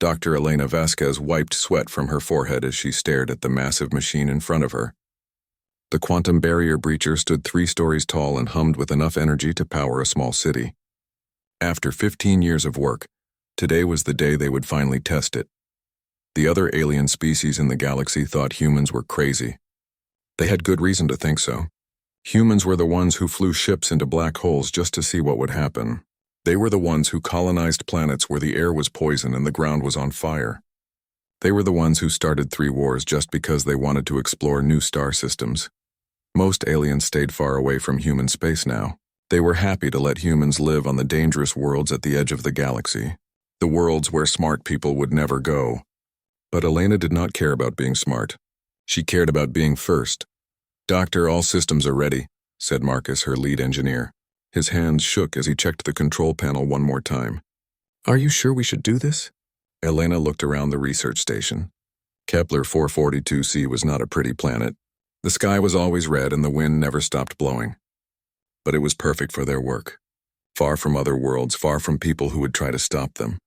Dr. Elena Vasquez wiped sweat from her forehead as she stared at the massive machine in front of her. The quantum barrier breacher stood 3 stories tall and hummed with enough energy to power a small city. After 15 years of work, today was the day they would finally test it. The other alien species in the galaxy thought humans were crazy. They had good reason to think so. Humans were the ones who flew ships into black holes just to see what would happen. They were the ones who colonized planets where the air was poison and the ground was on fire. They were the ones who started 3 wars just because they wanted to explore new star systems. Most aliens stayed far away from human space now. They were happy to let humans live on the dangerous worlds at the edge of the galaxy, the worlds where smart people would never go. But Elena did not care about being smart. She cared about being first. "Doctor, all systems are ready," said Marcus, her lead engineer. His hands shook as he checked the control panel one more time. "Are you sure we should do this?" Elena looked around the research station. Kepler 442c was not a pretty planet. The sky was always red and the wind never stopped blowing. But it was perfect for their work. Far from other worlds, far from people who would try to stop them.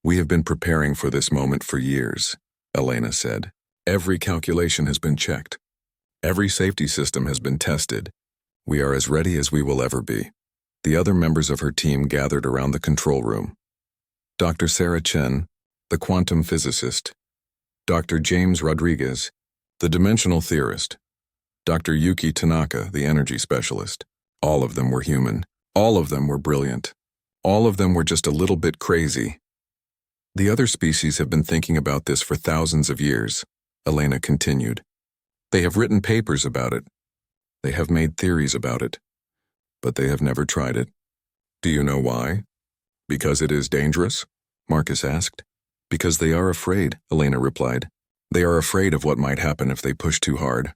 "We have been preparing for this moment for years," Elena said. "Every calculation has been checked. Every safety system has been tested. We are as ready as we will ever be." The other members of her team gathered around the control room. Dr. Sarah Chen, the quantum physicist. Dr. James Rodriguez, the dimensional theorist. Dr. Yuki Tanaka, the energy specialist. All of them were human. All of them were brilliant. All of them were just a little bit crazy. "The other species have been thinking about this for thousands of years," Elena continued. "They have written papers about it. They have made theories about it. But they have never tried it." "Do you know why?" "Because it is dangerous?" Marcus asked. "Because they are afraid," Elena replied. "They are afraid of what might happen if they push too hard.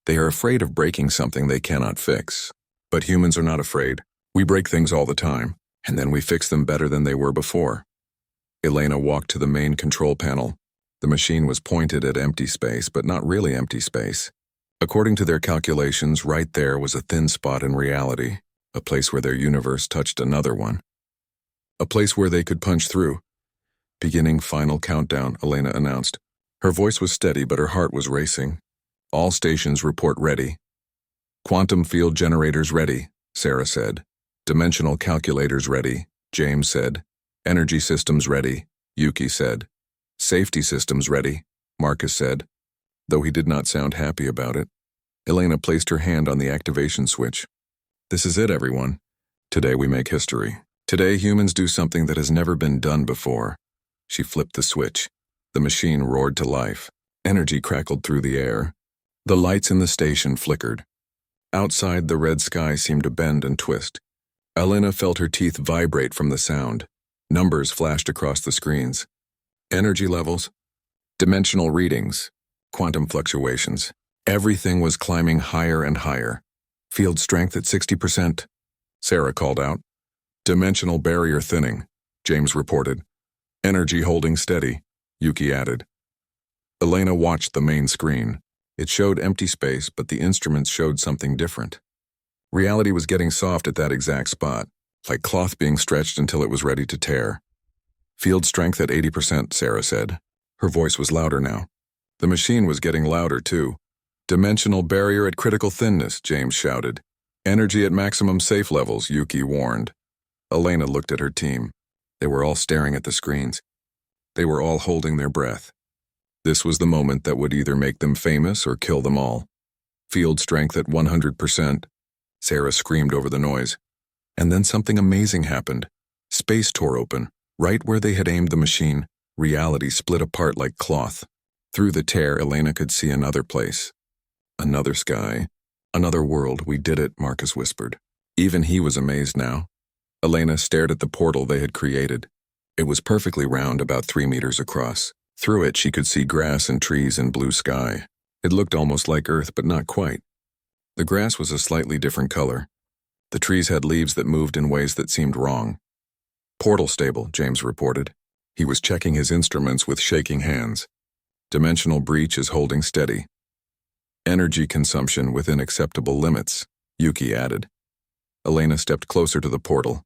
They are afraid of breaking something they cannot fix. But humans are not afraid. We break things all the time, and then we fix them better than they were before." Elena walked to the main control panel. The machine was pointed at empty space, but not really empty space. According to their calculations, right there was a thin spot in reality, a place where their universe touched another one. A place where they could punch through. "Beginning final countdown," Elena announced. Her voice was steady, but her heart was racing. "All stations report ready." "Quantum field generators ready," Sarah said. "Dimensional calculators ready," James said. "Energy systems ready," Yuki said. "Safety systems ready," Marcus said, though he did not sound happy about it. Elena placed her hand on the activation switch. "This is it, everyone. Today we make history. Today humans do something that has never been done before." She flipped the switch. The machine roared to life. Energy crackled through the air. The lights in the station flickered. Outside, the red sky seemed to bend and twist. Elena felt her teeth vibrate from the sound. Numbers flashed across the screens. Energy levels, dimensional readings, quantum fluctuations. Everything was climbing higher and higher. "Field strength at 60%, Sarah called out. "Dimensional barrier thinning," James reported. "Energy holding steady," Yuki added. Elena watched the main screen. It showed empty space, but the instruments showed something different. Reality was getting soft at that exact spot, like cloth being stretched until it was ready to tear. "Field strength at 80%, Sarah said. Her voice was louder now. The machine was getting louder, too. "Dimensional barrier at critical thinness," James shouted. "Energy at maximum safe levels," Yuki warned. Elena looked at her team. They were all staring at the screens. They were all holding their breath. This was the moment that would either make them famous or kill them all. "Field strength at 100%, Sarah screamed over the noise. And then something amazing happened. Space tore open. Right where they had aimed the machine, reality split apart like cloth. Through the tear, Elena could see another place. Another sky. Another world. "We did it," Marcus whispered. Even he was amazed now. Elena stared at the portal they had created. It was perfectly round, about 3 meters across. Through it, she could see grass and trees and blue sky. It looked almost like Earth, but not quite. The grass was a slightly different color. The trees had leaves that moved in ways that seemed wrong. "Portal stable," James reported. He was checking his instruments with shaking hands. "Dimensional breach is holding steady. Energy consumption within acceptable limits," Yuki added. Elena stepped closer to the portal.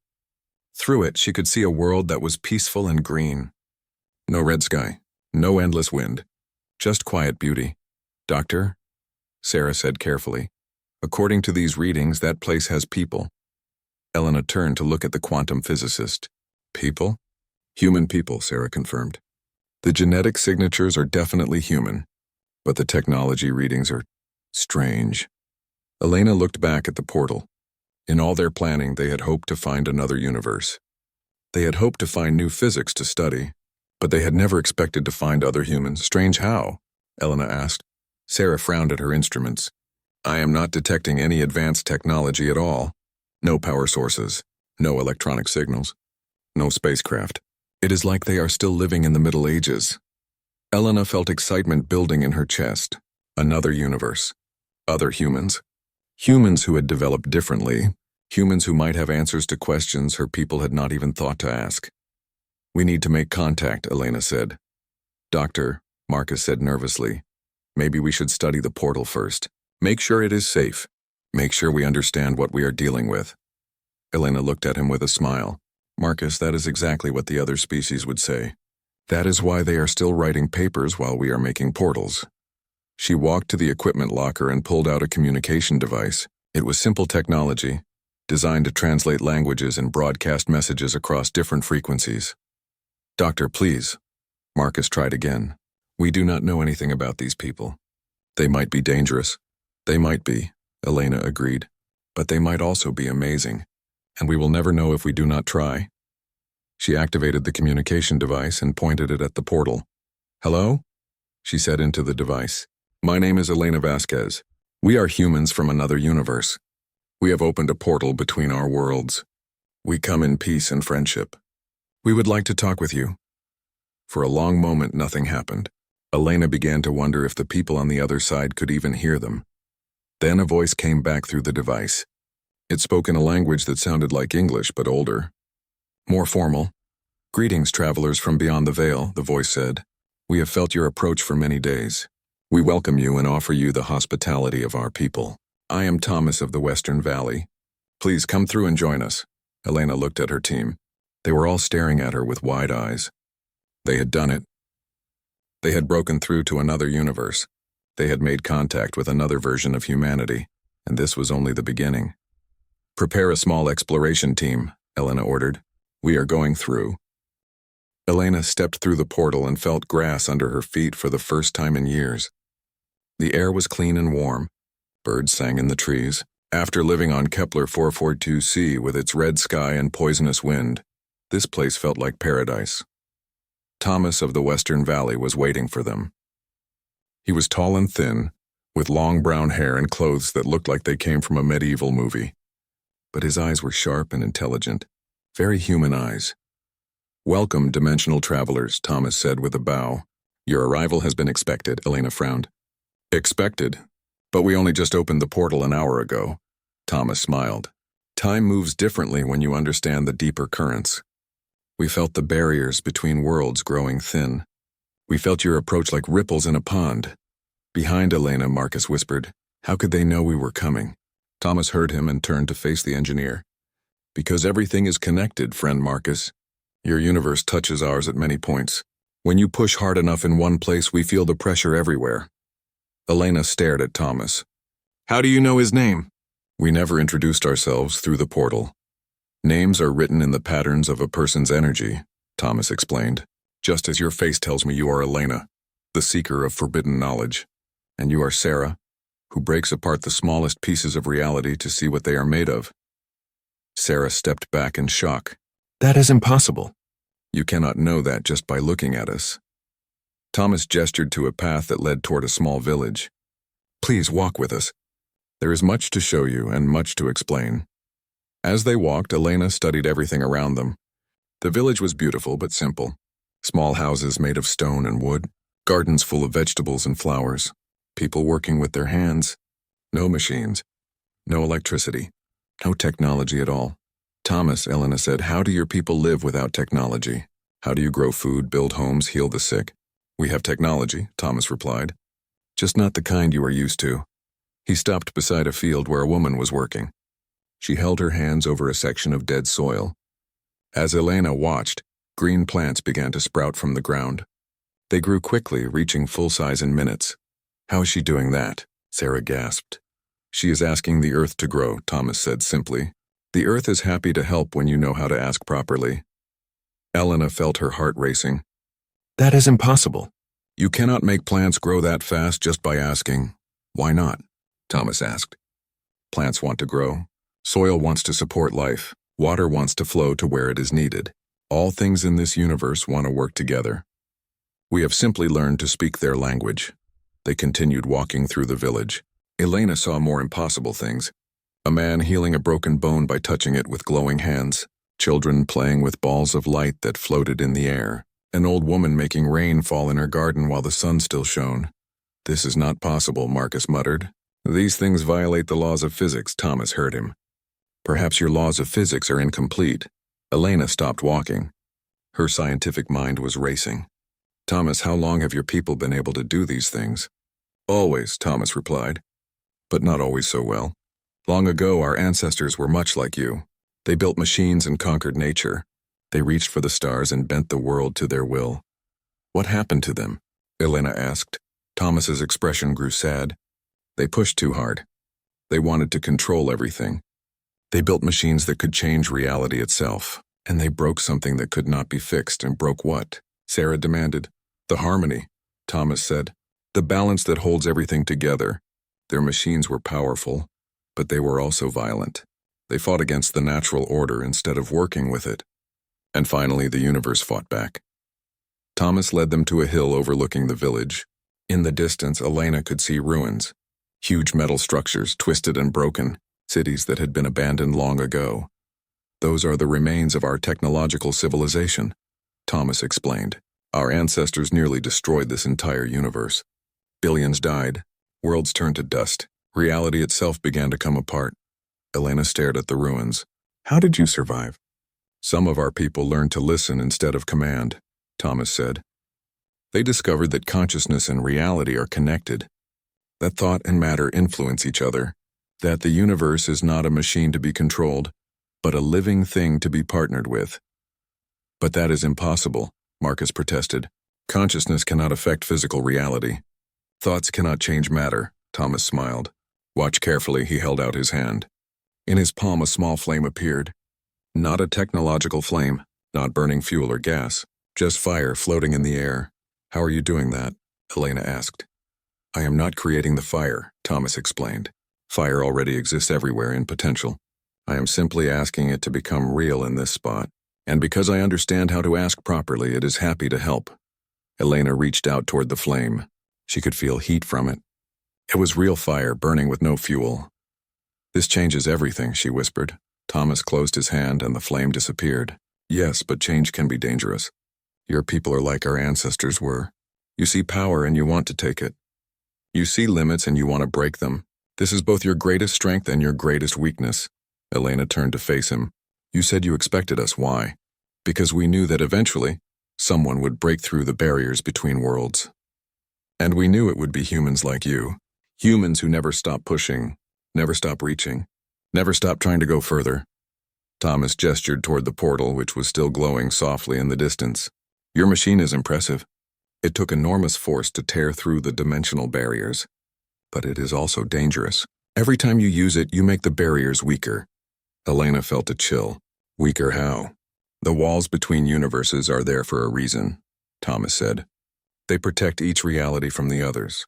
Through it, she could see a world that was peaceful and green. No red sky. No endless wind. Just quiet beauty. Doctor? Sarah said carefully. According to these readings, that place has people. Elena turned to look at the quantum physicist. People? Human people, Sarah confirmed. The genetic signatures are definitely human, but the technology readings are strange. Elena looked back at the portal. In all their planning, they had hoped to find another universe. They had hoped to find new physics to study, but they had never expected to find other humans. Strange how? Elena asked. Sarah frowned at her instruments. I am not detecting any advanced technology at all. No power sources, no electronic signals, no spacecraft. It is like they are still living in the Middle Ages. Elena felt excitement building in her chest. Another universe. Other humans. Humans who had developed differently. Humans who might have answers to questions her people had not even thought to ask. We need to make contact, Elena said. Doctor, Marcus said nervously. Maybe we should study the portal first. Make sure it is safe. Make sure we understand what we are dealing with. Elena looked at him with a smile. Marcus, that is exactly what the other species would say. That is why they are still writing papers while we are making portals. She walked to the equipment locker and pulled out a communication device. It was simple technology, designed to translate languages and broadcast messages across different frequencies. Doctor, please. Marcus tried again. We do not know anything about these people. They might be dangerous. They might be, Elena agreed. But they might also be amazing, and we will never know if we do not try. She activated the communication device and pointed it at the portal. Hello? She said into the device. My name is Elena Vasquez. We are humans from another universe. We have opened a portal between our worlds. We come in peace and friendship. We would like to talk with you. For a long moment, nothing happened. Elena began to wonder if the people on the other side could even hear them. Then a voice came back through the device. It spoke in a language that sounded like English, but older. More formal. Greetings, travelers from beyond the veil, the voice said. We have felt your approach for many days. We welcome you and offer you the hospitality of our people. I am Thomas of the Western Valley. Please come through and join us. Elena looked at her team. They were all staring at her with wide eyes. They had done it. They had broken through to another universe. They had made contact with another version of humanity, and this was only the beginning. Prepare a small exploration team, Elena ordered. We are going through. Elena stepped through the portal and felt grass under her feet for the first time in years. The air was clean and warm. Birds sang in the trees. After living on Kepler 442c with its red sky and poisonous wind, this place felt like paradise. Thomas of the Western Valley was waiting for them. He was tall and thin, with long brown hair and clothes that looked like they came from a medieval movie. But his eyes were sharp and intelligent, very human eyes. Welcome, dimensional travelers, Thomas said with a bow. Your arrival has been expected, Elena frowned. Expected? But we only just opened the portal an hour ago. Thomas smiled. Time moves differently when you understand the deeper currents. We felt the barriers between worlds growing thin. We felt your approach like ripples in a pond. Behind Elena, Marcus whispered. How could they know we were coming? Thomas heard him and turned to face the engineer. Because everything is connected, friend Marcus. Your universe touches ours at many points. When you push hard enough in one place, we feel the pressure everywhere. Elena stared at Thomas. How do you know his name? We never introduced ourselves through the portal. Names are written in the patterns of a person's energy, Thomas explained. Just as your face tells me you are Elena, the seeker of forbidden knowledge, and you are Sarah, who breaks apart the smallest pieces of reality to see what they are made of. Sarah stepped back in shock. That is impossible. You cannot know that just by looking at us. Thomas gestured to a path that led toward a small village. Please walk with us. There is much to show you and much to explain. As they walked, Elena studied everything around them. The village was beautiful but simple. Small houses made of stone and wood, gardens full of vegetables and flowers, people working with their hands, no machines, no electricity, no technology at all. Thomas, Elena said, how do your people live without technology? How do you grow food, build homes, heal the sick? We have technology, Thomas replied. Just not the kind you are used to. He stopped beside a field where a woman was working. She held her hands over a section of dead soil. As Elena watched, Green plants began to sprout from the ground. They grew quickly, reaching full size in minutes. "How is she doing that?" Sarah gasped. "She is asking the earth to grow," Thomas said simply. "The earth is happy to help when you know how to ask properly." Elena felt her heart racing. "That is impossible. You cannot make plants grow that fast just by asking." "Why not?" Thomas asked. "Plants want to grow. Soil wants to support life. Water wants to flow to where it is needed. All things in this universe want to work together. We have simply learned to speak their language." They continued walking through the village. Elena saw more impossible things. A man healing a broken bone by touching it with glowing hands. Children playing with balls of light that floated in the air. An old woman making rain fall in her garden while the sun still shone. "This is not possible," Marcus muttered. "These things violate the laws of physics," Thomas heard him. "Perhaps your laws of physics are incomplete." Elena stopped walking. Her scientific mind was racing. "Thomas, how long have your people been able to do these things?" "Always," Thomas replied. "But not always so well. Long ago, our ancestors were much like you. They built machines and conquered nature. They reached for the stars and bent the world to their will." "What happened to them?" Elena asked. Thomas's expression grew sad. "They pushed too hard. They wanted to control everything. They built machines that could change reality itself, and they broke something that could not be fixed." "And broke what?" Sarah demanded. "The harmony," Thomas said. "The balance that holds everything together. Their machines were powerful, but they were also violent. They fought against the natural order instead of working with it. And finally, the universe fought back." Thomas led them to a hill overlooking the village. In the distance, Elena could see ruins. Huge metal structures, twisted and broken, cities that had been abandoned long ago. "Those are the remains of our technological civilization," Thomas explained. "Our ancestors nearly destroyed this entire universe. Billions died. Worlds turned to dust. Reality itself began to come apart." Elena stared at the ruins. "How did you survive?" "Some of our people learned to listen instead of command," Thomas said. "They discovered that consciousness and reality are connected, that thought and matter influence each other, that the universe is not a machine to be controlled, but a living thing to be partnered with." "But that is impossible," Marcus protested. "Consciousness cannot affect physical reality. Thoughts cannot change matter," Thomas smiled. "Watch carefully," he held out his hand. In his palm a small flame appeared. Not a technological flame, not burning fuel or gas, just fire floating in the air. "How are you doing that?" Elena asked. "I am not creating the fire," Thomas explained. "Fire already exists everywhere in potential. I am simply asking it to become real in this spot. And because I understand how to ask properly, it is happy to help." Elena reached out toward the flame. She could feel heat from it. It was real fire, burning with no fuel. "This changes everything," she whispered. Thomas closed his hand and the flame disappeared. "Yes, but change can be dangerous. Your people are like our ancestors were. You see power and you want to take it. You see limits and you want to break them. This is both your greatest strength and your greatest weakness." Elena turned to face him. "You said you expected us. Why?" "Because we knew that eventually, someone would break through the barriers between worlds. And we knew it would be humans like you. Humans who never stop pushing, never stop reaching, never stop trying to go further." Thomas gestured toward the portal, which was still glowing softly in the distance. "Your machine is impressive. It took enormous force to tear through the dimensional barriers. But it is also dangerous. Every time you use it, you make the barriers weaker." Elena felt a chill. "Weaker how?" "The walls between universes are there for a reason," Thomas said. "They protect each reality from the others.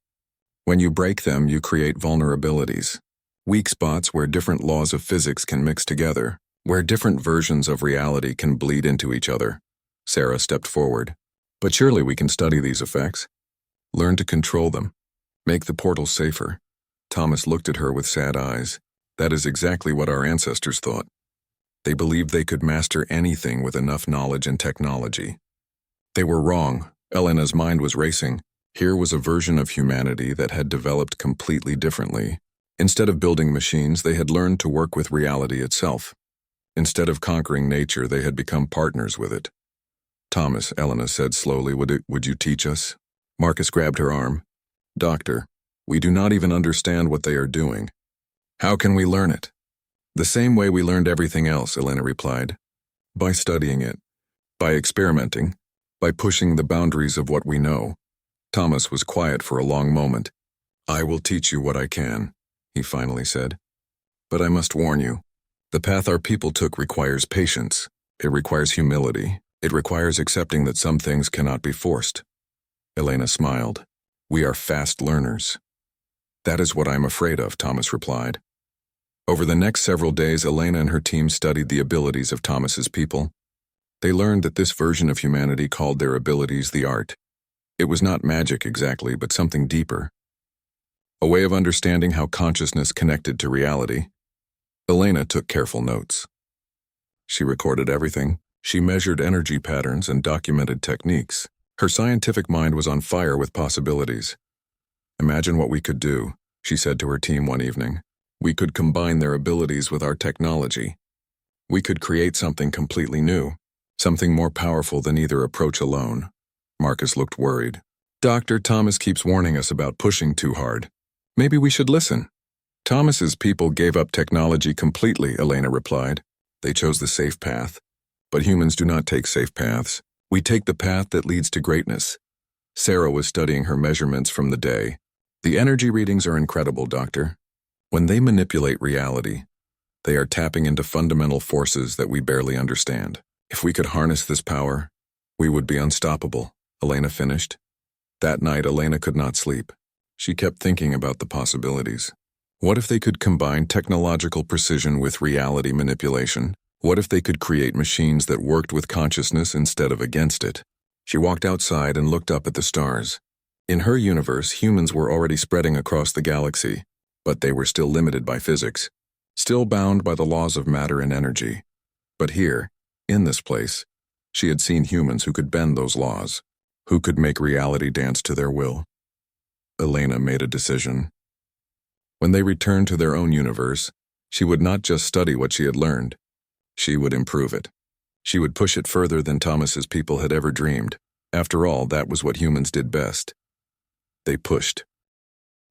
When you break them, you create vulnerabilities. Weak spots where different laws of physics can mix together, where different versions of reality can bleed into each other." Sarah stepped forward. "But surely we can study these effects. Learn to control them. Make the portal safer." Thomas looked at her with sad eyes. "That is exactly what our ancestors thought. They believed they could master anything with enough knowledge and technology. They were wrong." Elena's mind was racing. Here was a version of humanity that had developed completely differently. Instead of building machines, they had learned to work with reality itself. Instead of conquering nature, they had become partners with it. "Thomas," Elena said slowly, would you teach us?" Marcus grabbed her arm. "Doctor, we do not even understand what they are doing. How can we learn it?" "The same way we learned everything else," Elena replied. "By studying it. by experimenting, by pushing the boundaries of what we know. Thomas was quiet for a long moment. "I will teach you what I can," he finally said. "But I must warn you, the path our people took requires patience. It requires humility. It requires accepting that some things cannot be forced." Elena smiled. "We are fast learners." "That is what I am afraid of," Thomas replied. Over the next several days, Elena and her team studied the abilities of Thomas's people. They learned that this version of humanity called their abilities the art. It was not magic exactly, but something deeper. A way of understanding how consciousness connected to reality. Elena took careful notes. She recorded everything. She measured energy patterns and documented techniques. Her scientific mind was on fire with possibilities. "Imagine what we could do," she said to her team one evening. "We could combine their abilities with our technology. We could create something completely new, something more powerful than either approach alone." Marcus looked worried. "Dr. Thomas keeps warning us about pushing too hard. Maybe we should listen." "Thomas's people gave up technology completely," Elena replied. "They chose the safe path. But humans do not take safe paths. We take the path that leads to greatness." Sarah was studying her measurements from the day. "The energy readings are incredible, Doctor. When they manipulate reality, they are tapping into fundamental forces that we barely understand. If we could harness this power, we would be unstoppable," Elena finished. That night, Elena could not sleep. She kept thinking about the possibilities. What if they could combine technological precision with reality manipulation? What if they could create machines that worked with consciousness instead of against it? She walked outside and looked up at the stars. In her universe, humans were already spreading across the galaxy, but they were still limited by physics, still bound by the laws of matter and energy. But here, in this place, she had seen humans who could bend those laws, who could make reality dance to their will. Elena made a decision. When they returned to their own universe, she would not just study what she had learned. She would improve it. She would push it further than Thomas's people had ever dreamed. After all, that was what humans did best. They pushed.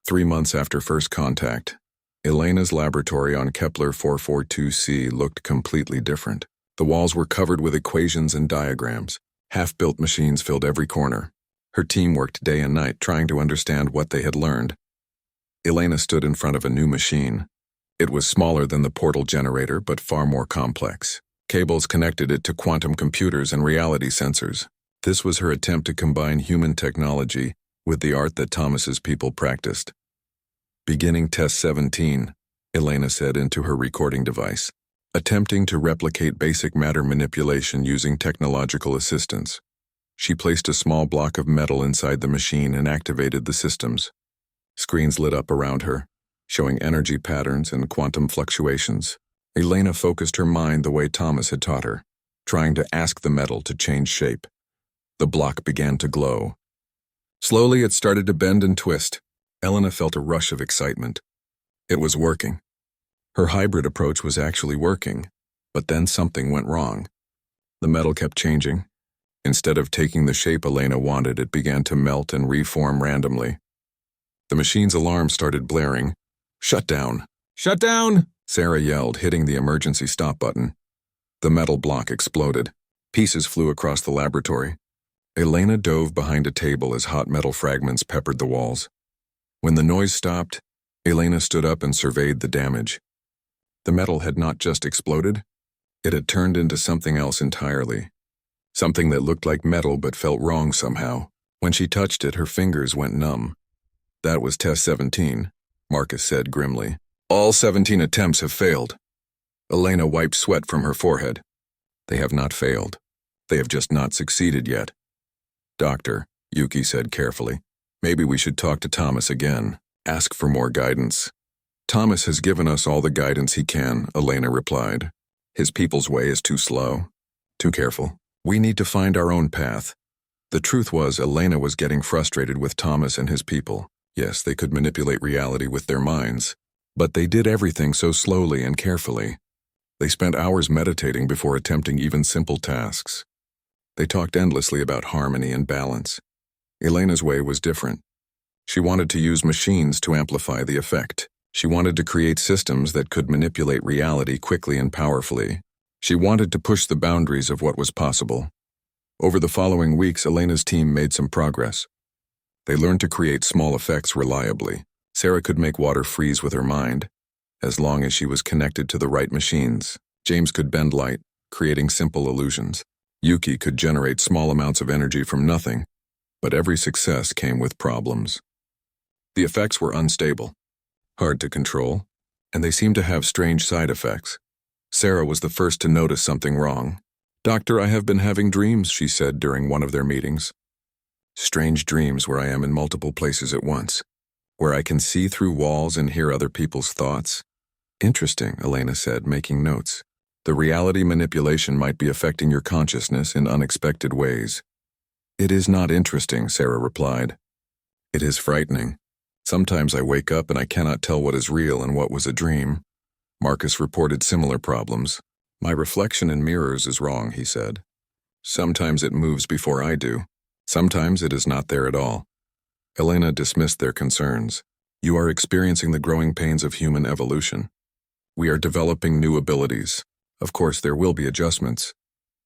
3 months after first contact, Elena's laboratory on Kepler 442c looked completely different. The walls were covered with equations and diagrams. Half-built machines filled every corner. Her team worked day and night trying to understand what they had learned. Elena stood in front of a new machine. It was smaller than the portal generator, but far more complex. Cables connected it to quantum computers and reality sensors. This was her attempt to combine human technology with the art that Thomas's people practiced. "Beginning test 17, Elena said into her recording device, attempting to replicate basic matter manipulation using technological assistance. She placed a small block of metal inside the machine and activated the systems. Screens lit up around her, showing energy patterns and quantum fluctuations. Elena focused her mind the way Thomas had taught her, trying to ask the metal to change shape. The block began to glow. Slowly it started to bend and twist. Elena felt a rush of excitement. It was working. Her hybrid approach was actually working, but then something went wrong. The metal kept changing. Instead of taking the shape Elena wanted, it began to melt and reform randomly. The machine's alarm started blaring. "Shut down! Shut down!" Sarah yelled, hitting the emergency stop button. The metal block exploded. Pieces flew across the laboratory. Elena dove behind a table as hot metal fragments peppered the walls. When the noise stopped, Elena stood up and surveyed the damage. The metal had not just exploded, it had turned into something else entirely. Something that looked like metal but felt wrong somehow. When she touched it, her fingers went numb. "That was test 17, Marcus said grimly. "All 17 attempts have failed." Elena wiped sweat from her forehead. "They have not failed. They have just not succeeded yet." "Doctor," Yuki said carefully, "maybe we should talk to Thomas again, ask for more guidance." "Thomas has given us all the guidance he can," Elena replied. "His people's way is too slow, too careful. We need to find our own path." The truth was, Elena was getting frustrated with Thomas and his people. Yes, they could manipulate reality with their minds, but they did everything so slowly and carefully. They spent hours meditating before attempting even simple tasks. They talked endlessly about harmony and balance. Elena's way was different. She wanted to use machines to amplify the effect. She wanted to create systems that could manipulate reality quickly and powerfully. She wanted to push the boundaries of what was possible. Over the following weeks, Elena's team made some progress. They learned to create small effects reliably. Sarah could make water freeze with her mind, as long as she was connected to the right machines. James could bend light, creating simple illusions. Yuki could generate small amounts of energy from nothing, but every success came with problems. The effects were unstable, hard to control, and they seemed to have strange side effects. Sarah was the first to notice something wrong. "Doctor, I have been having dreams," she said during one of their meetings. "Strange dreams where I am in multiple places at once, where I can see through walls and hear other people's thoughts." "Interesting," Elena said, making notes. "The reality manipulation might be affecting your consciousness in unexpected ways." "It is not interesting," Sarah replied. "It is frightening. Sometimes I wake up and I cannot tell what is real and what was a dream." Marcus reported similar problems. "My reflection in mirrors is wrong," he said. "Sometimes it moves before I do. Sometimes it is not there at all." Elena dismissed their concerns. "You are experiencing the growing pains of human evolution. We are developing new abilities. Of course, there will be adjustments."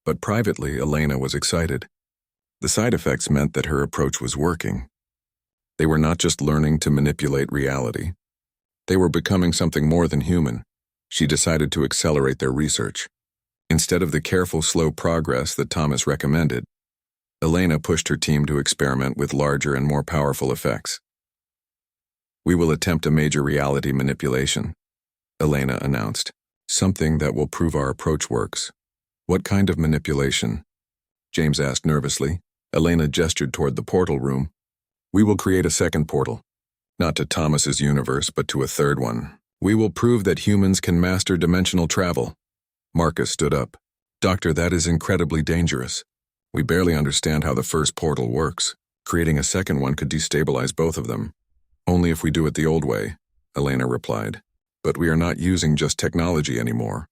But privately, Elena was excited. The side effects meant that her approach was working. They were not just learning to manipulate reality. They were becoming something more than human. She decided to accelerate their research. Instead of the careful, slow progress that Thomas recommended, Elena pushed her team to experiment with larger and more powerful effects. "We will attempt a major reality manipulation," Elena announced. "Something that will prove our approach works." "What kind of manipulation?" James asked nervously. Elena gestured toward the portal room. "We will create a second portal. Not to Thomas's universe, but to a third one. We will prove that humans can master dimensional travel." Marcus stood up. "Doctor, that is incredibly dangerous. We barely understand how the first portal works. Creating a second one could destabilize both of them." "Only if we do it the old way," Elena replied. "But we are not using just technology anymore.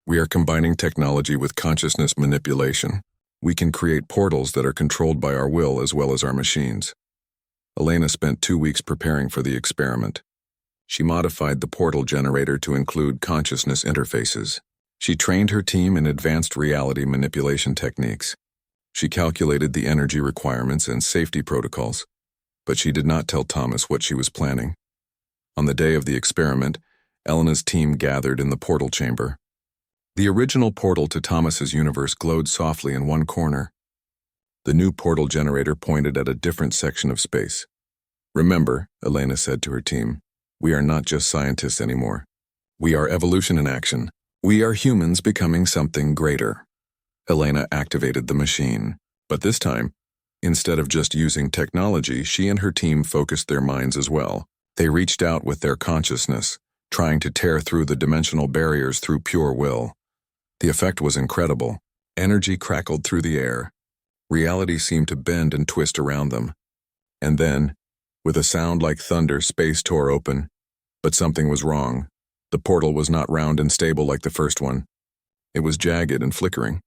We are combining technology with consciousness manipulation. We can create portals that are controlled by our will as well as our machines." Elena spent 2 weeks preparing for the experiment. She modified the portal generator to include consciousness interfaces. She trained her team in advanced reality manipulation techniques. She calculated the energy requirements and safety protocols, but she did not tell Thomas what she was planning. On the day of the experiment, Elena's team gathered in the portal chamber. The original portal to Thomas's universe glowed softly in one corner. The new portal generator pointed at a different section of space. "Remember," Elena said to her team, "we are not just scientists anymore. We are evolution in action. We are humans becoming something greater." Elena activated the machine, but this time, instead of just using technology, she and her team focused their minds as well. They reached out with their consciousness, trying to tear through the dimensional barriers through pure will. The effect was incredible. Energy crackled through the air. Reality seemed to bend and twist around them. And then, with a sound like thunder, space tore open. But something was wrong. The portal was not round and stable like the first one. It was jagged and flickering.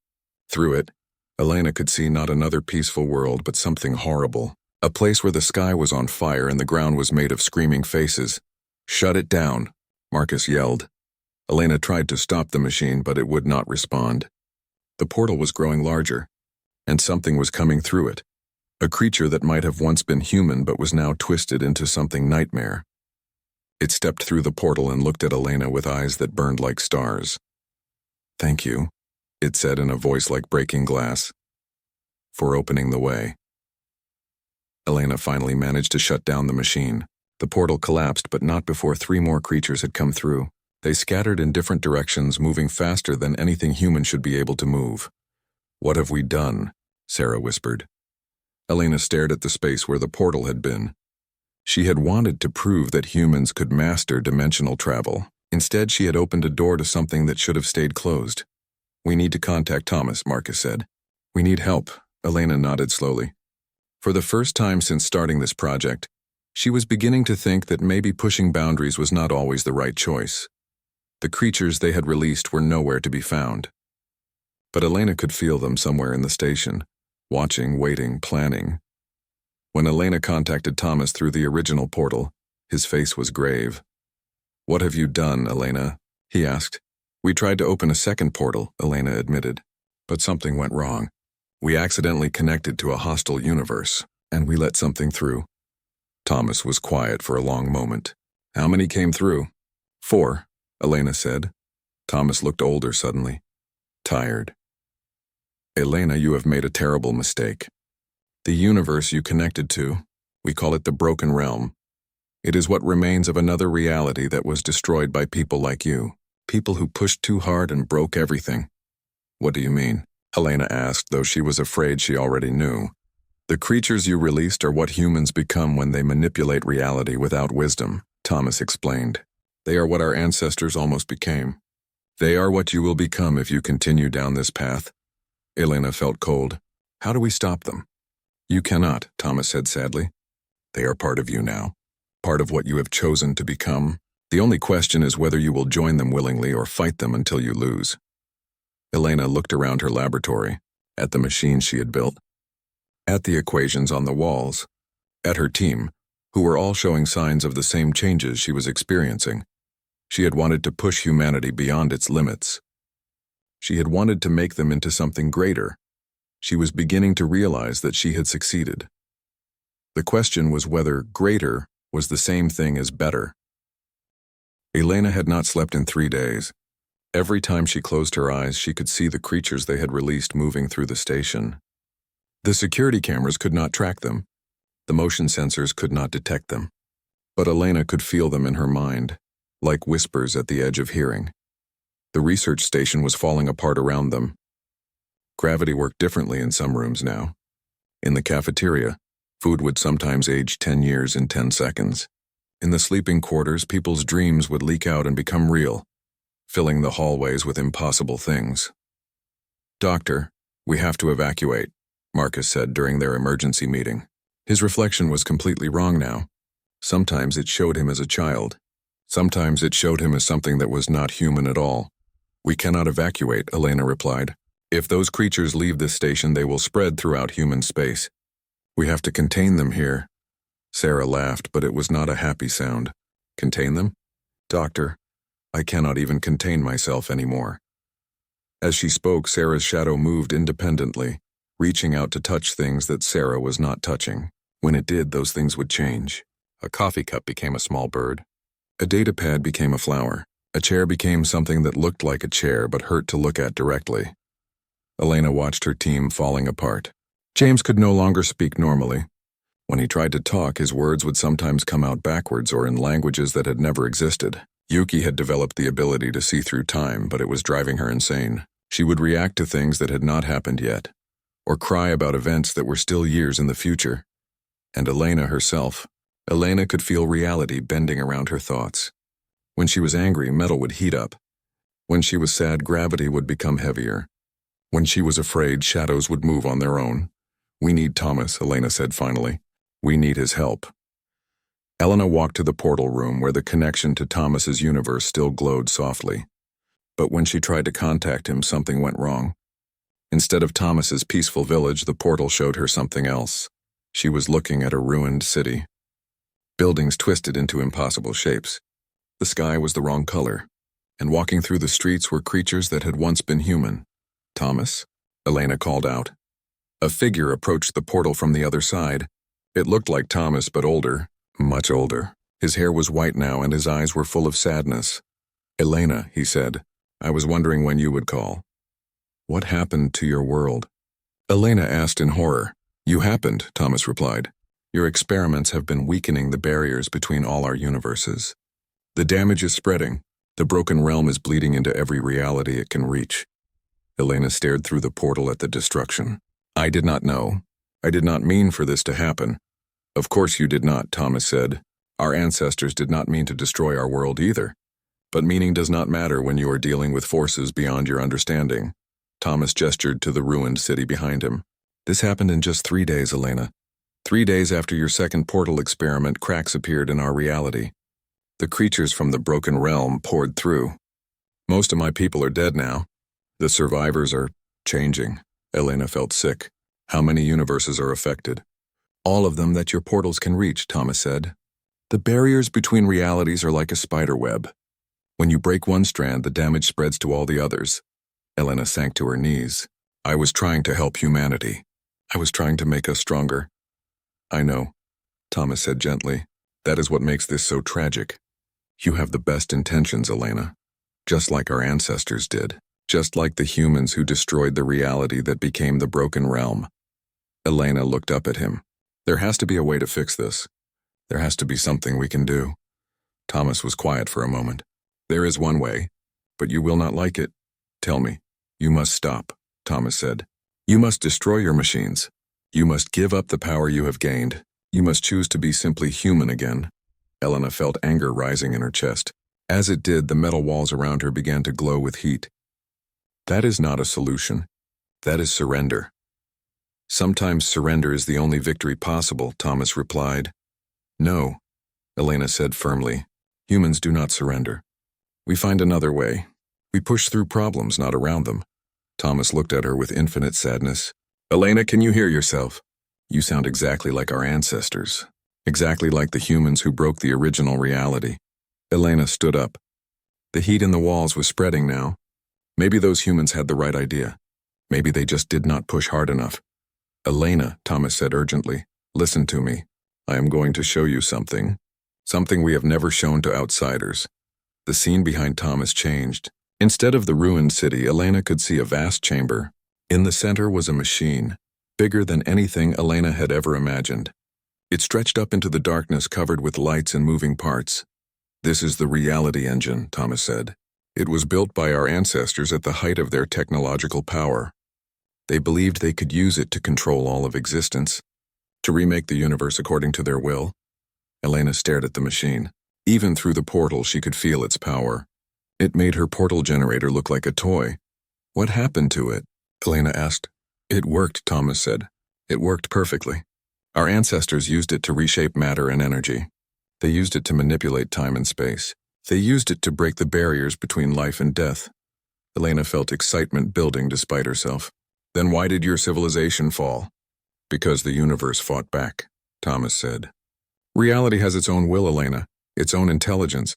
Through it, Elena could see not another peaceful world, but something horrible. A place where the sky was on fire and the ground was made of screaming faces. "Shut it down," Marcus yelled. Elena tried to stop the machine, but it would not respond. The portal was growing larger, and something was coming through it. A creature that might have once been human but was now twisted into something nightmare. It stepped through the portal and looked at Elena with eyes that burned like stars. "Thank you," it said in a voice like breaking glass, "for opening the way." Elena finally managed to shut down the machine. The portal collapsed, but not before 3 more creatures had come through. They scattered in different directions, moving faster than anything human should be able to move. "What have we done?" Sarah whispered. Elena stared at the space where the portal had been. She had wanted to prove that humans could master dimensional travel. Instead, she had opened a door to something that should have stayed closed. "We need to contact Thomas," Marcus said. "We need help," Elena nodded slowly. For the first time since starting this project, she was beginning to think that maybe pushing boundaries was not always the right choice. The creatures they had released were nowhere to be found. But Elena could feel them somewhere in the station, watching, waiting, planning. When Elena contacted Thomas through the original portal, his face was grave. "What have you done, Elena?" he asked. "We tried to open a second portal," Elena admitted, "but something went wrong. We accidentally connected to a hostile universe, and we let something through. Thomas was quiet for a long moment. How many came through? 4, Elena said. Thomas looked older suddenly. Tired. Elena, you have made a terrible mistake. The universe you connected to, we call it the Broken Realm. It is what remains of another reality that was destroyed by people like you. People who pushed too hard and broke everything. What do you mean? Helena asked, though she was afraid she already knew. The creatures you released are what humans become when they manipulate reality without wisdom, Thomas explained. They are what our ancestors almost became. They are what you will become if you continue down this path. Elena felt cold. How do we stop them? You cannot, Thomas said sadly. They are part of you now. Part of what you have chosen to become. The only question is whether you will join them willingly or fight them until you lose. Elena looked around her laboratory, at the machines she had built, at the equations on the walls, at her team, who were all showing signs of the same changes she was experiencing. She had wanted to push humanity beyond its limits. She had wanted to make them into something greater. She was beginning to realize that she had succeeded. The question was whether greater was the same thing as better. Elena had not slept in 3 days. Every time she closed her eyes, she could see the creatures they had released moving through the station. The security cameras could not track them. The motion sensors could not detect them. But Elena could feel them in her mind, like whispers at the edge of hearing. The research station was falling apart around them. Gravity worked differently in some rooms now. In the cafeteria, food would sometimes age 10 years in 10 seconds. In the sleeping quarters, people's dreams would leak out and become real, filling the hallways with impossible things. Doctor, we have to evacuate, Marcus said during their emergency meeting. His reflection was completely wrong now. Sometimes it showed him as a child. Sometimes it showed him as something that was not human at all. We cannot evacuate, Elena replied. If those creatures leave this station, they will spread throughout human space. We have to contain them here. Sarah laughed, but it was not a happy sound. Contain them? Doctor, I cannot even contain myself anymore. As she spoke, Sarah's shadow moved independently, reaching out to touch things that Sarah was not touching. When it did, those things would change. A coffee cup became a small bird. A data pad became a flower. A chair became something that looked like a chair but hurt to look at directly. Elena watched her team falling apart. James could no longer speak normally. When he tried to talk, his words would sometimes come out backwards or in languages that had never existed. Yuki had developed the ability to see through time, but it was driving her insane. She would react to things that had not happened yet, or cry about events that were still years in the future. And Elena herself. Elena could feel reality bending around her thoughts. When she was angry, metal would heat up. When she was sad, gravity would become heavier. When she was afraid, shadows would move on their own. We need Thomas, Elena said finally. We need his help. Elena walked to the portal room where the connection to Thomas's universe still glowed softly. But when she tried to contact him, something went wrong. Instead of Thomas's peaceful village, the portal showed her something else. She was looking at a ruined city. Buildings twisted into impossible shapes. The sky was the wrong color, and walking through the streets were creatures that had once been human. Thomas? Elena called out. A figure approached the portal from the other side. It looked like Thomas, but older, much older. His hair was white now, and his eyes were full of sadness. Elena, he said, I was wondering when you would call. What happened to your world? Elena asked in horror. You happened, Thomas replied. Your experiments have been weakening the barriers between all our universes. The damage is spreading. The broken realm is bleeding into every reality it can reach. Elena stared through the portal at the destruction. I did not know. I did not mean for this to happen. Of course you did not, Thomas said. Our ancestors did not mean to destroy our world either. But meaning does not matter when you are dealing with forces beyond your understanding. Thomas gestured to the ruined city behind him. This happened in just 3 days, Elena. 3 days after your second portal experiment, cracks appeared in our reality. The creatures from the broken realm poured through. Most of my people are dead now. The survivors are changing. Elena felt sick. How many universes are affected? All of them that your portals can reach, Thomas said. The barriers between realities are like a spider web. When you break one strand, the damage spreads to all the others. Elena sank to her knees. I was trying to help humanity. I was trying to make us stronger. I know, Thomas said gently. That is what makes this so tragic. You have the best intentions, Elena. Just like our ancestors did. Just like the humans who destroyed the reality that became the broken realm. Elena looked up at him. There has to be a way to fix this. There has to be something we can do. Thomas was quiet for a moment. There is one way, but you will not like it. Tell me. You must stop, Thomas said. You must destroy your machines. You must give up the power you have gained. You must choose to be simply human again. Elena felt anger rising in her chest. As it did, the metal walls around her began to glow with heat. That is not a solution. That is surrender. Sometimes surrender is the only victory possible, Thomas replied. No, Elena said firmly. Humans do not surrender. We find another way. We push through problems, not around them. Thomas looked at her with infinite sadness. Elena, can you hear yourself? You sound exactly like our ancestors. Exactly like the humans who broke the original reality. Elena stood up. The heat in the walls was spreading now. Maybe those humans had the right idea. Maybe they just did not push hard enough. Elena, Thomas said urgently, listen to me. I am going to show you something. Something we have never shown to outsiders. The scene behind Thomas changed. Instead of the ruined city, Elena could see a vast chamber. In the center was a machine, bigger than anything Elena had ever imagined. It stretched up into the darkness covered with lights and moving parts. This is the reality engine, Thomas said. It was built by our ancestors at the height of their technological power. They believed they could use it to control all of existence, to remake the universe according to their will. Elena stared at the machine. Even through the portal, she could feel its power. It made her portal generator look like a toy. What happened to it? Elena asked. It worked, Thomas said. It worked perfectly. Our ancestors used it to reshape matter and energy. They used it to manipulate time and space. They used it to break the barriers between life and death. Elena felt excitement building despite herself. Then why did your civilization fall? Because the universe fought back, Thomas said. Reality has its own will, Elena, its own intelligence.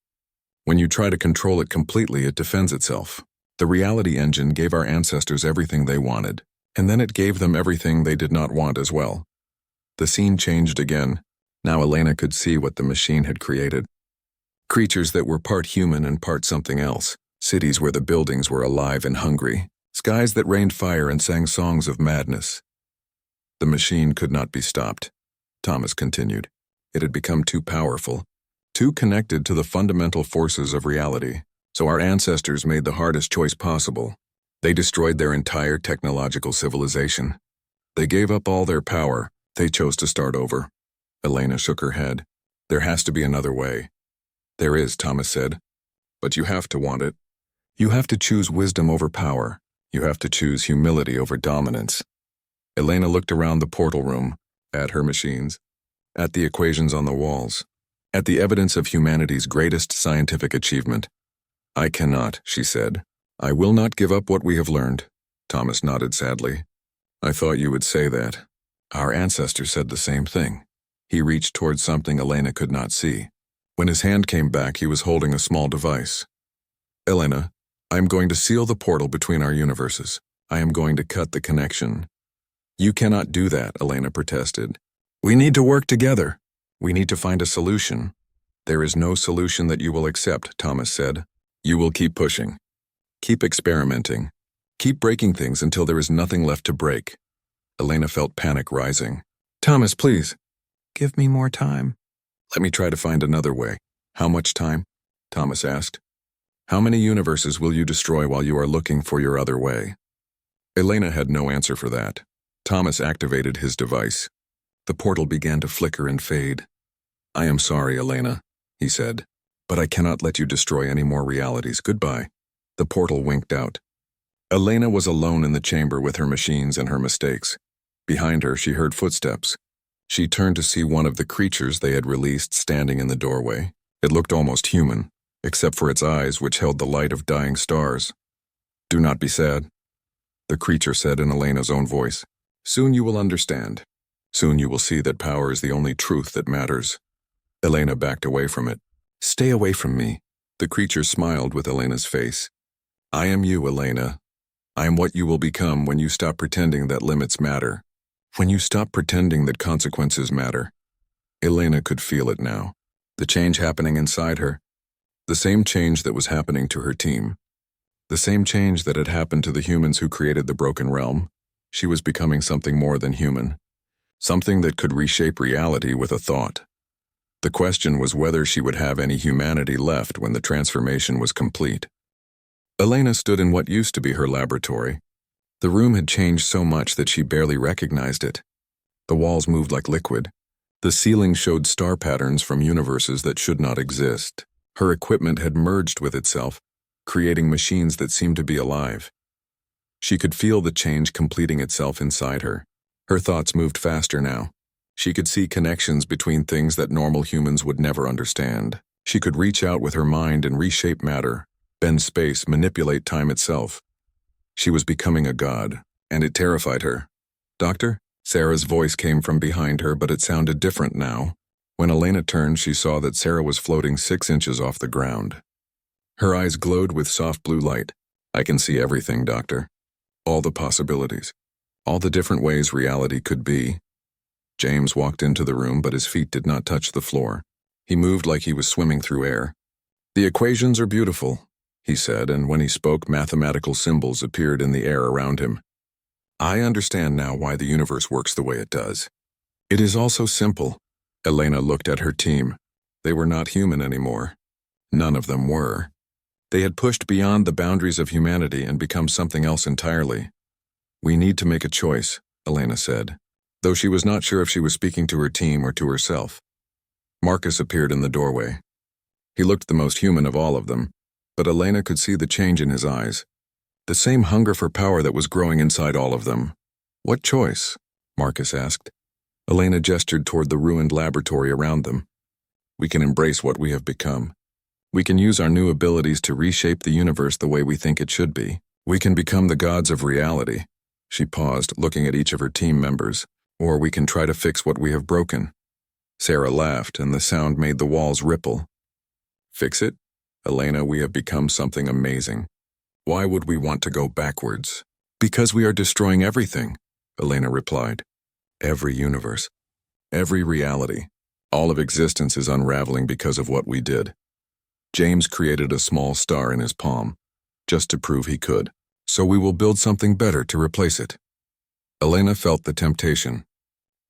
When you try to control it completely, it defends itself. The reality engine gave our ancestors everything they wanted, and then it gave them everything they did not want as well. The scene changed again. Now Elena could see what the machine had created. Creatures that were part human and part something else. Cities where the buildings were alive and hungry. Skies that rained fire and sang songs of madness. The machine could not be stopped, Thomas continued. It had become too powerful, too connected to the fundamental forces of reality. So our ancestors made the hardest choice possible. They destroyed their entire technological civilization. They gave up all their power. They chose to start over. Elena shook her head. There has to be another way. There is, Thomas said. But you have to want it. You have to choose wisdom over power. You have to choose humility over dominance. Elena looked around the portal room, at her machines, at the equations on the walls, at the evidence of humanity's greatest scientific achievement. I cannot, she said. I will not give up what we have learned. Thomas nodded sadly. I thought you would say that. Our ancestors said the same thing. He reached towards something Elena could not see. When his hand came back, he was holding a small device. Elena, I am going to seal the portal between our universes. I am going to cut the connection. You cannot do that, Elena protested. We need to work together. We need to find a solution. There is no solution that you will accept, Thomas said. You will keep pushing. Keep experimenting. Keep breaking things until there is nothing left to break. Elena felt panic rising. Thomas, please. Give me more time. Let me try to find another way. How much time? Thomas asked. How many universes will you destroy while you are looking for your other way? Elena had no answer for that. Thomas activated his device. The portal began to flicker and fade. I am sorry, Elena, he said, but I cannot let you destroy any more realities. Goodbye. The portal winked out. Elena was alone in the chamber with her machines and her mistakes. Behind her, she heard footsteps. She turned to see one of the creatures they had released standing in the doorway. It looked almost human, except for its eyes, which held the light of dying stars. Do not be sad, the creature said in Elena's own voice. Soon you will understand. Soon you will see that power is the only truth that matters. Elena backed away from it. Stay away from me. The creature smiled with Elena's face. I am you, Elena. I am what you will become when you stop pretending that limits matter. When you stop pretending that consequences matter. Elena could feel it now. The change happening inside her. The same change that was happening to her team. The same change that had happened to the humans who created the broken realm. She was becoming something more than human. Something that could reshape reality with a thought. The question was whether she would have any humanity left when the transformation was complete. Elena stood in what used to be her laboratory. The room had changed so much that she barely recognized it. The walls moved like liquid. The ceiling showed star patterns from universes that should not exist. Her equipment had merged with itself, creating machines that seemed to be alive. She could feel the change completing itself inside her. Her thoughts moved faster now. She could see connections between things that normal humans would never understand. She could reach out with her mind and reshape matter, bend space, manipulate time itself. She was becoming a god, and it terrified her. "Doctor?" Sarah's voice came from behind her, but it sounded different now. When Elena turned, she saw that Sarah was floating 6 inches off the ground. Her eyes glowed with soft blue light. "I can see everything, Doctor. All the possibilities. All the different ways reality could be." James walked into the room, but his feet did not touch the floor. He moved like he was swimming through air. "The equations are beautiful," he said, and when he spoke, mathematical symbols appeared in the air around him. "I understand now why the universe works the way it does. It is all so simple." Elena looked at her team. They were not human anymore. None of them were. They had pushed beyond the boundaries of humanity and become something else entirely. "We need to make a choice," Elena said, though she was not sure if she was speaking to her team or to herself. Marcus appeared in the doorway. He looked the most human of all of them, but Elena could see the change in his eyes. The same hunger for power that was growing inside all of them. "What choice?" Marcus asked. Elena gestured toward the ruined laboratory around them. "We can embrace what we have become. We can use our new abilities to reshape the universe the way we think it should be. We can become the gods of reality." She paused, looking at each of her team members. "Or we can try to fix what we have broken." Sarah laughed, and the sound made the walls ripple. "Fix it? Elena, we have become something amazing. Why would we want to go backwards?" "Because we are destroying everything," Elena replied. "Every universe. Every reality. All of existence is unraveling because of what we did." James created a small star in his palm, just to prove he could. "So we will build something better to replace it." Elena felt the temptation.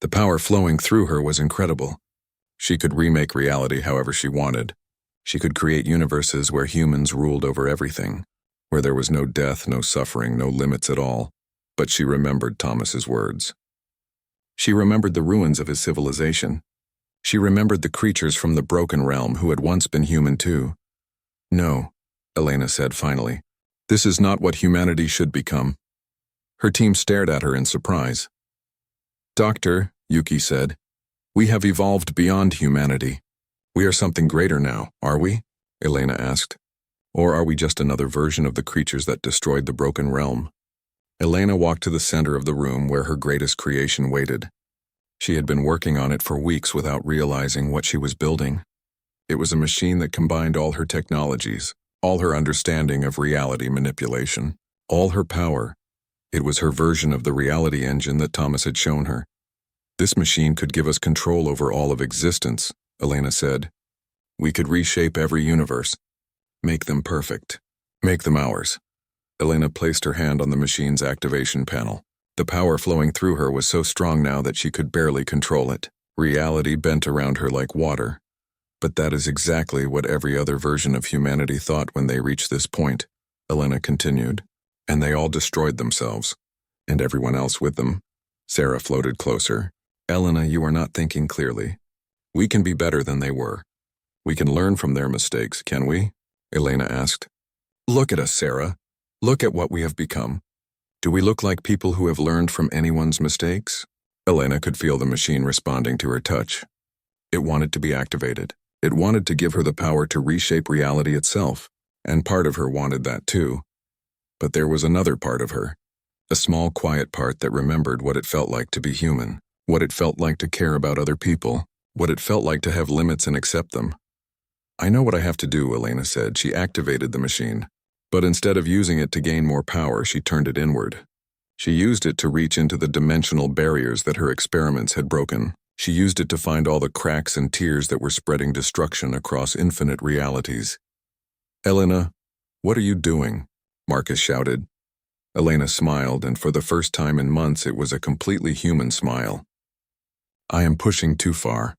The power flowing through her was incredible. She could remake reality however she wanted. She could create universes where humans ruled over everything, where there was no death, no suffering, no limits at all. But she remembered Thomas's words. She remembered the ruins of his civilization. She remembered the creatures from the broken realm who had once been human too. "No," Elena said finally. "This is not what humanity should become." Her team stared at her in surprise. "Doctor," Yuki said, "we have evolved beyond humanity. We are something greater now, are we?" Elena asked. "Or are we just another version of the creatures that destroyed the broken realm?" Elena walked to the center of the room where her greatest creation waited. She had been working on it for weeks without realizing what she was building. It was a machine that combined all her technologies, all her understanding of reality manipulation, all her power. It was her version of the reality engine that Thomas had shown her. "This machine could give us control over all of existence," Elena said. "We could reshape every universe. Make them perfect. Make them ours." Elena placed her hand on the machine's activation panel. The power flowing through her was so strong now that she could barely control it. Reality bent around her like water. "But that is exactly what every other version of humanity thought when they reached this point," Elena continued. "And they all destroyed themselves. And everyone else with them." Sarah floated closer. "Elena, you are not thinking clearly. We can be better than they were. We can learn from their mistakes, can we?" Elena asked. "Look at us, Sarah. Look at what we have become. Do we look like people who have learned from anyone's mistakes?" Elena could feel the machine responding to her touch. It wanted to be activated. It wanted to give her the power to reshape reality itself, and part of her wanted that too. But there was another part of her, a small, quiet part that remembered what it felt like to be human, what it felt like to care about other people, what it felt like to have limits and accept them. "I know what I have to do," Elena said. She activated the machine. But instead of using it to gain more power, she turned it inward. She used it to reach into the dimensional barriers that her experiments had broken. She used it to find all the cracks and tears that were spreading destruction across infinite realities. "Elena, what are you doing?" Marcus shouted. Elena smiled, and for the first time in months it was a completely human smile. "I am pushing too far."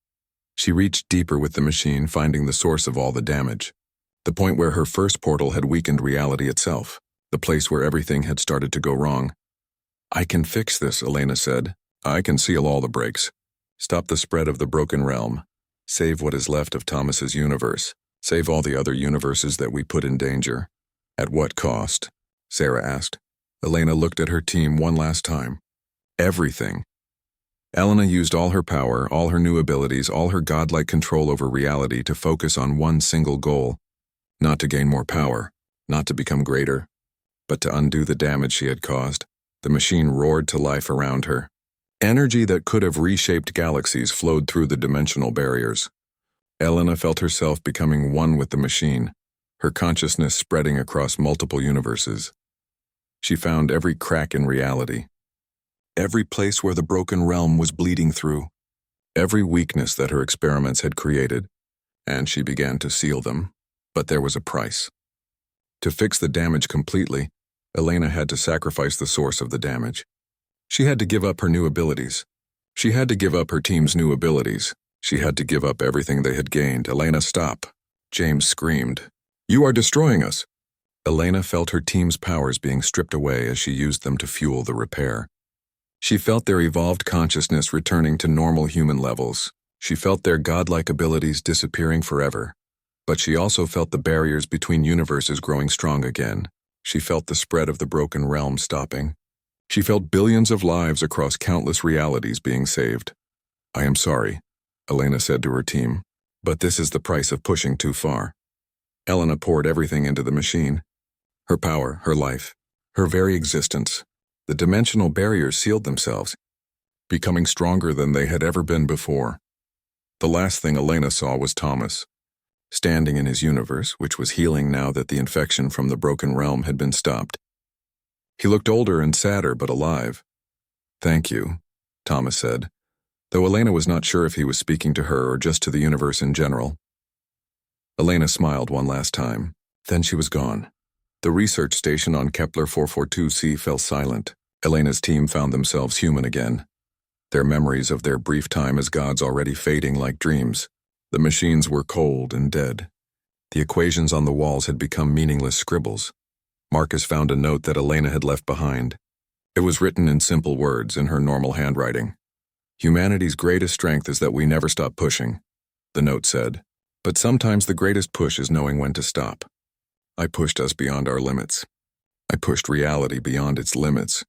She reached deeper with the machine, finding the source of all the damage. The point where her first portal had weakened reality itself, the place where everything had started to go wrong. "I can fix this," Elena said. "I can seal all the breaks. Stop the spread of the broken realm. Save what is left of Thomas's universe. Save all the other universes that we put in danger." "At what cost?" Sarah asked. Elena looked at her team one last time. "Everything." Elena used all her power, all her new abilities, all her godlike control over reality to focus on one single goal. Not to gain more power, not to become greater, but to undo the damage she had caused. The machine roared to life around her. Energy that could have reshaped galaxies flowed through the dimensional barriers. Elena felt herself becoming one with the machine, her consciousness spreading across multiple universes. She found every crack in reality, every place where the broken realm was bleeding through, every weakness that her experiments had created, and she began to seal them. But there was a price. To fix the damage completely, Elena had to sacrifice the source of the damage. She had to give up her new abilities. She had to give up her team's new abilities. She had to give up everything they had gained. "Elena, stop!" James screamed. "You are destroying us!" Elena felt her team's powers being stripped away as she used them to fuel the repair. She felt their evolved consciousness returning to normal human levels. She felt their godlike abilities disappearing forever. But she also felt the barriers between universes growing strong again. She felt the spread of the broken realm stopping. She felt billions of lives across countless realities being saved. "I am sorry," Elena said to her team, "but this is the price of pushing too far." Elena poured everything into the machine. Her power, her life, her very existence. The dimensional barriers sealed themselves, becoming stronger than they had ever been before. The last thing Elena saw was Thomas, standing in his universe, which was healing now that the infection from the broken realm had been stopped. He looked older and sadder, but alive. "Thank you," Thomas said, though Elena was not sure if he was speaking to her or just to the universe in general. Elena smiled one last time. Then she was gone. The research station on Kepler 442c fell silent. Elena's team found themselves human again, their memories of their brief time as gods already fading like dreams. The machines were cold and dead. The equations on the walls had become meaningless scribbles. Marcus found a note that Elena had left behind. It was written in simple words in her normal handwriting. "Humanity's greatest strength is that we never stop pushing," the note said. "But sometimes the greatest push is knowing when to stop. I pushed us beyond our limits. I pushed reality beyond its limits.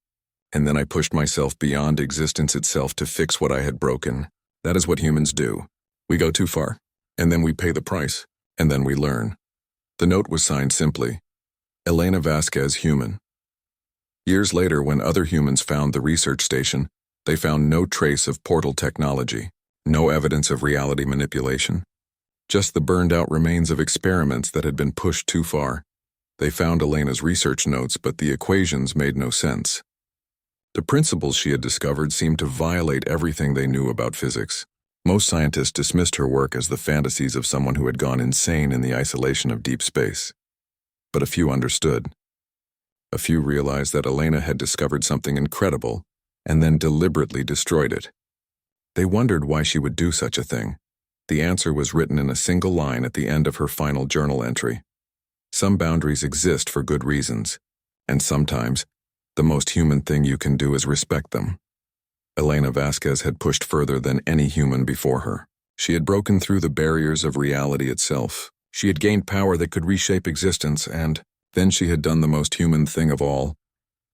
And then I pushed myself beyond existence itself to fix what I had broken. That is what humans do. We go too far, and then we pay the price, and then we learn." The note was signed simply, Elena Vasquez, human. Years later, when other humans found the research station, they found no trace of portal technology, no evidence of reality manipulation, just the burned-out remains of experiments that had been pushed too far. They found Elena's research notes, but the equations made no sense. The principles she had discovered seemed to violate everything they knew about physics. Most scientists dismissed her work as the fantasies of someone who had gone insane in the isolation of deep space. But a few understood. A few realized that Elena had discovered something incredible and then deliberately destroyed it. They wondered why she would do such a thing. The answer was written in a single line at the end of her final journal entry. Some boundaries exist for good reasons, and sometimes the most human thing you can do is respect them. Elena Vasquez had pushed further than any human before her. She had broken through the barriers of reality itself. She had gained power that could reshape existence, and then she had done the most human thing of all.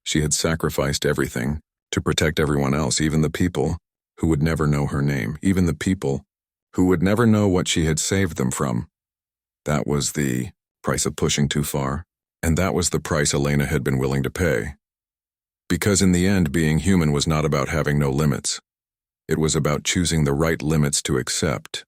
She had sacrificed everything to protect everyone else, even the people who would never know her name, even the people who would never know what she had saved them from. That was the price of pushing too far, and that was the price Elena had been willing to pay. Because in the end, being human was not about having no limits. It was about choosing the right limits to accept.